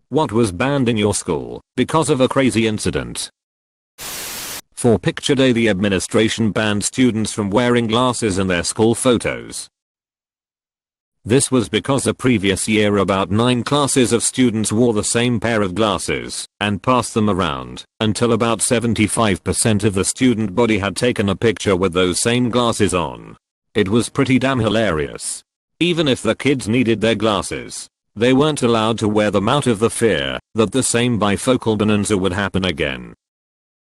What was banned in your school because of a crazy incident? For picture day, the administration banned students from wearing glasses in their school photos. This was because the previous year about 9 classes of students wore the same pair of glasses and passed them around until about 75% of the student body had taken a picture with those same glasses on. It was pretty damn hilarious. Even if the kids needed their glasses, they weren't allowed to wear them out of the fear that the same bifocal bonanza would happen again.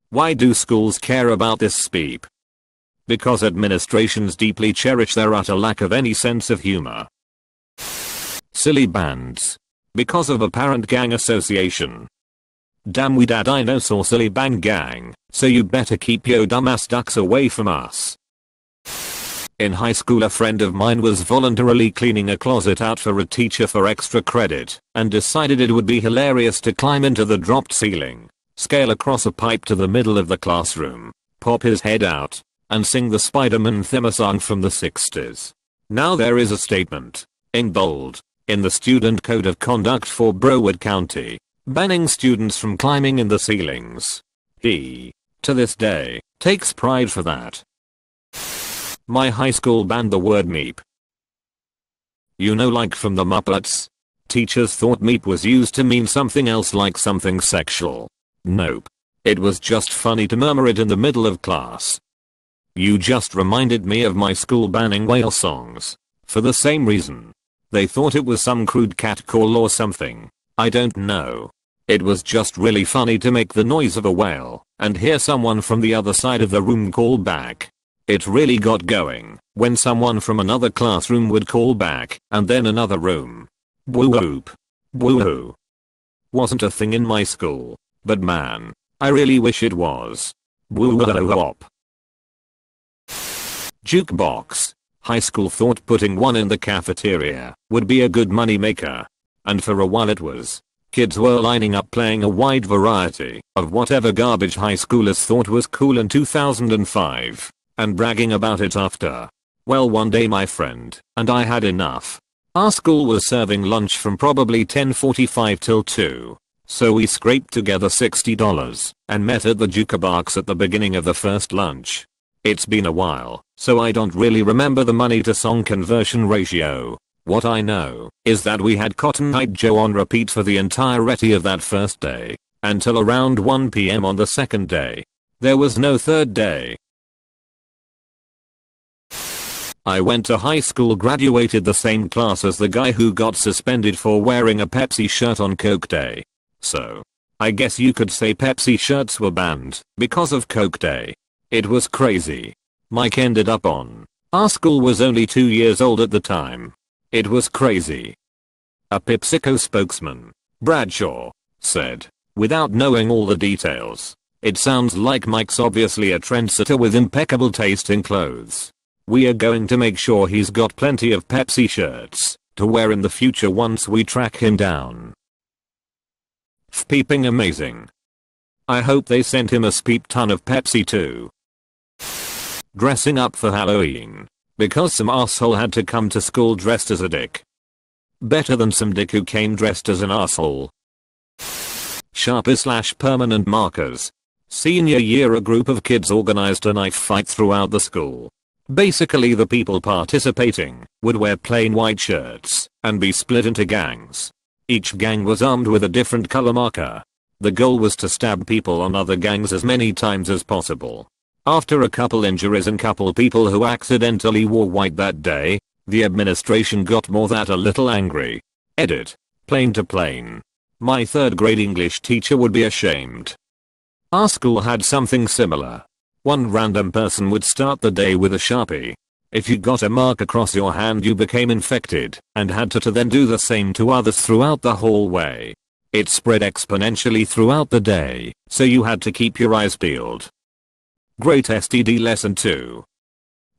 Why do schools care about this speep? Because administrations deeply cherish their utter lack of any sense of humor. Silly bands. Because of apparent gang association. Damn, we dad dinosaur silly band gang, so you better keep yo dumbass ducks away from us. In high school, a friend of mine was voluntarily cleaning a closet out for a teacher for extra credit and decided it would be hilarious to climb into the dropped ceiling, scale across a pipe to the middle of the classroom, pop his head out, and sing the Spider-Man theme song from the 60s. Now there is a statement, in bold, in the Student Code of Conduct for Broward County, banning students from climbing in the ceilings. He, to this day, takes pride for that. My high school banned the word meep. You know, like from the Muppets? Teachers thought meep was used to mean something else, like something sexual. Nope. It was just funny to murmur it in the middle of class. You just reminded me of my school banning whale songs. For the same reason. They thought it was some crude catcall or something. I don't know. It was just really funny to make the noise of a whale and hear someone from the other side of the room call back. It really got going when someone from another classroom would call back, and then another room. Whoop. Woohoo. Wasn't a thing in my school, but man, I really wish it was. Woo-wop. Jukebox. High school thought putting one in the cafeteria would be a good money maker. And for a while it was. Kids were lining up playing a wide variety of whatever garbage high schoolers thought was cool in 2005. And bragging about it after. Well, one day my friend and I had enough. Our school was serving lunch from probably 10:45 till 2. So we scraped together $60 and met at the jukebox at the beginning of the first lunch. It's been a while, so I don't really remember the money to song conversion ratio. What I know is that we had Cotton Eye Joe on repeat for the entirety of that first day, until around 1 PM on the second day. There was no third day. I went to high school, graduated the same class as the guy who got suspended for wearing a Pepsi shirt on Coke Day. So, I guess you could say Pepsi shirts were banned because of Coke Day. It was crazy. Mike ended up on. Our school was only 2 years old at the time. It was crazy. A PepsiCo spokesman, Bradshaw, said, without knowing all the details, "It sounds like Mike's obviously a trendsetter with impeccable taste in clothes. We are going to make sure he's got plenty of Pepsi shirts to wear in the future once we track him down." Peeping amazing. I hope they sent him a speep ton of Pepsi too. Dressing up for Halloween. Because some asshole had to come to school dressed as a dick. Better than some dick who came dressed as an asshole. Sharpie/permanent markers. Senior year, a group of kids organized a knife fight throughout the school. Basically, the people participating would wear plain white shirts and be split into gangs. Each gang was armed with a different color marker. The goal was to stab people on other gangs as many times as possible. After a couple injuries and couple people who accidentally wore white that day, the administration got more that a little angry. Edit. Plain to plain. My third grade English teacher would be ashamed. Our school had something similar. One random person would start the day with a Sharpie. If you got a mark across your hand, you became infected and had to then do the same to others throughout the hallway. It spread exponentially throughout the day, so you had to keep your eyes peeled. Great STD lesson 2.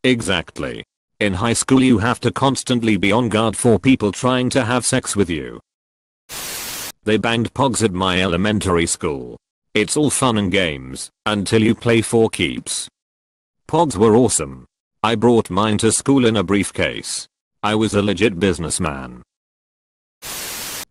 Exactly. In high school you have to constantly be on guard for people trying to have sex with you. They banged pogs at my elementary school. It's all fun and games until you play for keeps. Pogs were awesome. I brought mine to school in a briefcase. I was a legit businessman.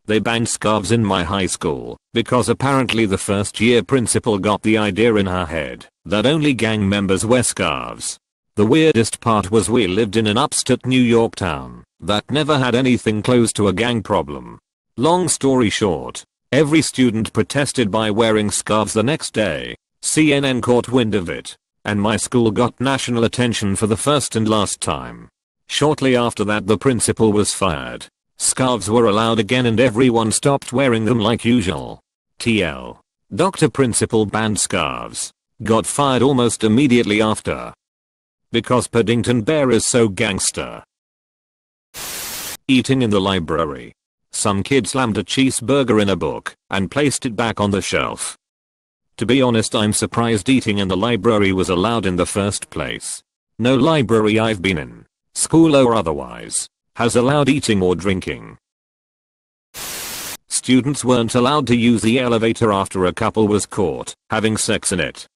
They banned scarves in my high school because apparently the first year principal got the idea in her head that only gang members wear scarves. The weirdest part was we lived in an upstate New York town that never had anything close to a gang problem. Long story short, every student protested by wearing scarves the next day. CNN caught wind of it, and my school got national attention for the first and last time. Shortly after that the principal was fired. Scarves were allowed again and everyone stopped wearing them like usual. TL. Dr. Principal banned scarves. Got fired almost immediately after. Because Paddington Bear is so gangster. Eating in the library. Some kid slammed a cheeseburger in a book and placed it back on the shelf. To be honest, I'm surprised eating in the library was allowed in the first place. No library I've been in, school or otherwise, has allowed eating or drinking. Students weren't allowed to use the elevator after a couple was caught having sex in it.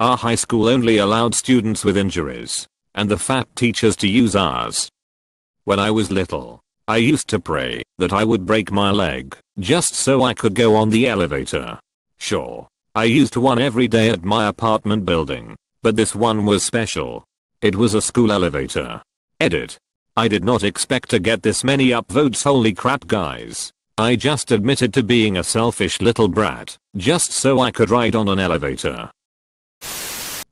Our high school only allowed students with injuries and the fat teachers to use ours. When I was little, I used to pray that I would break my leg just so I could go on the elevator. Sure, I used one every day at my apartment building, but this one was special. It was a school elevator. Edit. I did not expect to get this many upvotes. Holy crap guys. I just admitted to being a selfish little brat, just so I could ride on an elevator.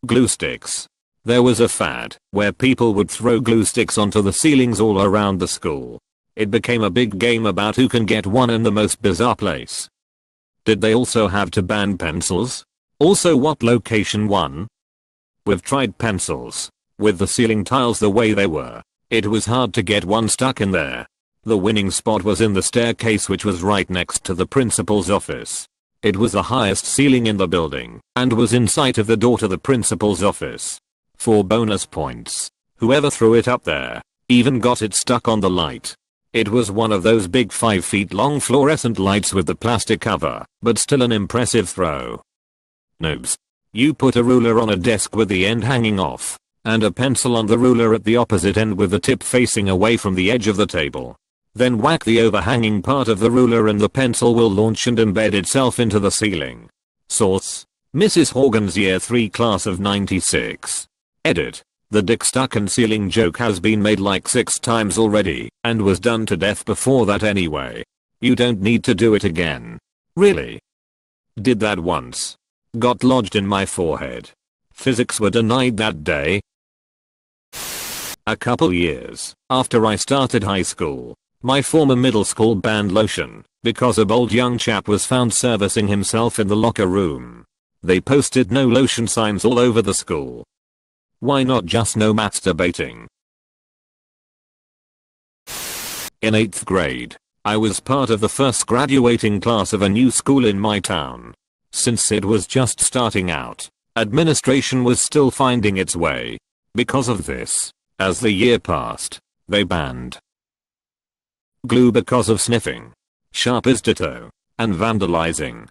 Glue sticks. There was a fad where people would throw glue sticks onto the ceilings all around the school. It became a big game about who can get one in the most bizarre place. Did they also have to ban pencils? Also, what location won? We've tried pencils. With the ceiling tiles the way they were, it was hard to get one stuck in there. The winning spot was in the staircase, which was right next to the principal's office. It was the highest ceiling in the building and was in sight of the door to the principal's office. For bonus points, whoever threw it up there even got it stuck on the light. It was one of those big 5 feet long fluorescent lights with the plastic cover, but still an impressive throw. Noobs. You put a ruler on a desk with the end hanging off, and a pencil on the ruler at the opposite end with the tip facing away from the edge of the table. Then whack the overhanging part of the ruler and the pencil will launch and embed itself into the ceiling. Source: Mrs. Horgan's Year 3 class of 96. Edit. The dick stuck in ceiling joke has been made like 6 times already, and was done to death before that anyway. You don't need to do it again. Really? Did that once. Got lodged in my forehead. Physics were denied that day. A couple years after I started high school, my former middle school banned lotion because a bold young chap was found servicing himself in the locker room. They posted no lotion signs all over the school. Why not just no masturbating? In 8th grade, I was part of the first graduating class of a new school in my town. Since it was just starting out, administration was still finding its way. Because of this, as the year passed, they banned glue because of sniffing, sharp as ditto, and vandalizing.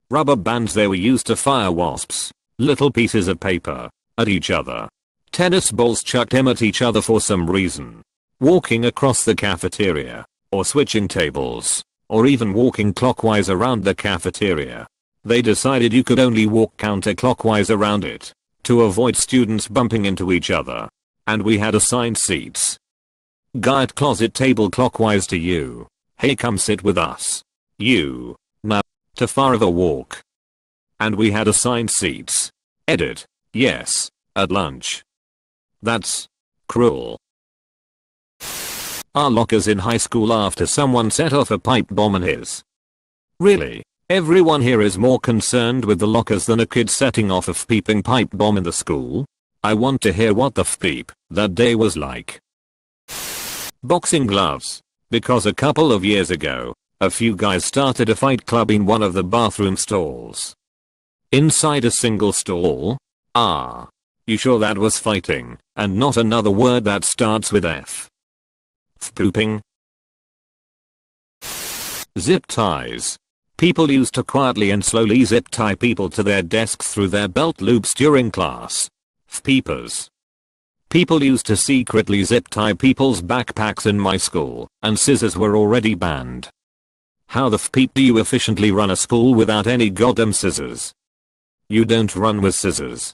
Rubber bands they were used to fire wasps, little pieces of paper, at each other. Tennis balls chucked them at each other for some reason. Walking across the cafeteria, or switching tables, or even walking clockwise around the cafeteria. They decided you could only walk counterclockwise around it, to avoid students bumping into each other. And we had assigned seats. Guy at closet table clockwise to you. Hey, come sit with us. You. Now. To far of a walk. And we had assigned seats. Edit. Yes. At lunch. That's cruel. Our lockers in high school after someone set off a pipe bomb in his. Really? Everyone here is more concerned with the lockers than a kid setting off a peeping pipe bomb in the school? I want to hear what the peep that day was like. Boxing gloves. Because a couple of years ago, a few guys started a fight club in one of the bathroom stalls. Inside a single stall? Ah. You sure that was fighting, and not another word that starts with F? Pooping. Zip ties. People used to quietly and slowly zip tie people to their desks through their belt loops during class. Peepers. People used to secretly zip tie people's backpacks in my school, and scissors were already banned. How the f*** do you efficiently run a school without any goddamn scissors? You don't run with scissors.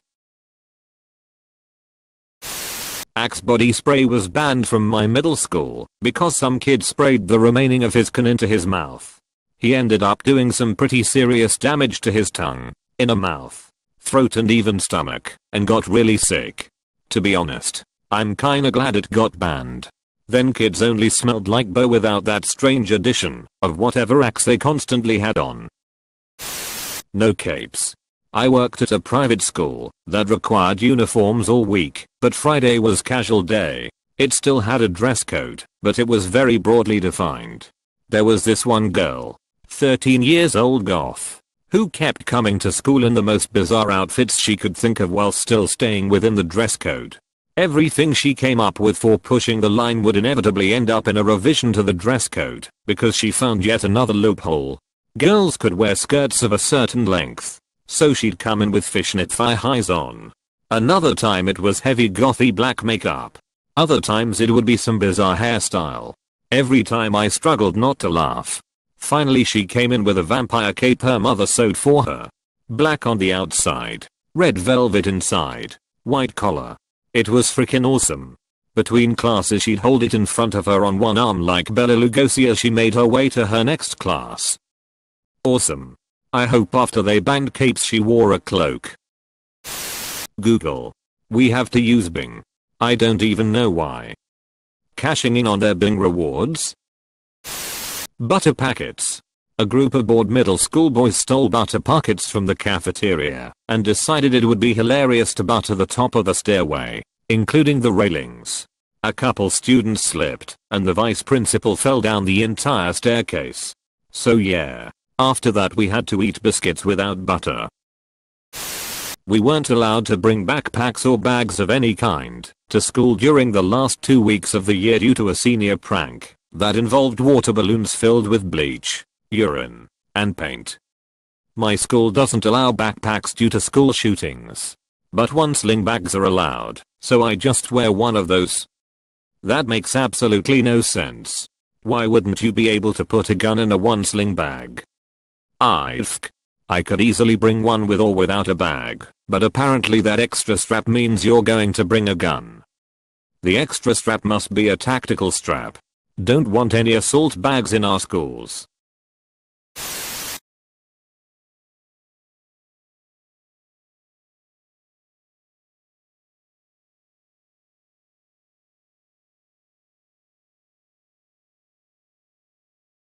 Axe body spray was banned from my middle school because some kid sprayed the remaining of his can into his mouth. He ended up doing some pretty serious damage to his tongue, inner mouth, throat and even stomach, and got really sick. To be honest, I'm kinda glad it got banned. Then kids only smelled like Bo without that strange addition of whatever axe they constantly had on. No capes. I worked at a private school that required uniforms all week, but Friday was casual day. It still had a dress code, but it was very broadly defined. There was this one girl, 13 years old goth, who kept coming to school in the most bizarre outfits she could think of while still staying within the dress code. Everything she came up with for pushing the line would inevitably end up in a revision to the dress code, because she found yet another loophole. Girls could wear skirts of a certain length, so she'd come in with fishnet thigh highs on. Another time it was heavy gothy black makeup. Other times it would be some bizarre hairstyle. Every time I struggled not to laugh. Finally she came in with a vampire cape her mother sewed for her. Black on the outside, red velvet inside, white collar. It was freaking awesome. Between classes she'd hold it in front of her on one arm like Bela Lugosi as she made her way to her next class. Awesome. I hope after they banned capes she wore a cloak. Google. We have to use Bing. I don't even know why. Cashing in on their Bing rewards? Butter packets. A group of bored middle school boys stole butter packets from the cafeteria and decided it would be hilarious to butter the top of the stairway, including the railings. A couple students slipped and the vice principal fell down the entire staircase. So yeah, after that we had to eat biscuits without butter. We weren't allowed to bring backpacks or bags of any kind to school during the last 2 weeks of the year due to a senior prank that involved water balloons filled with bleach, urine, and paint. My school doesn't allow backpacks due to school shootings. But one-sling bags are allowed, so I just wear one of those. That makes absolutely no sense. Why wouldn't you be able to put a gun in a one-sling bag? I could easily bring one with or without a bag, but apparently that extra strap means you're going to bring a gun. The extra strap must be a tactical strap. Don't want any assault bags in our schools.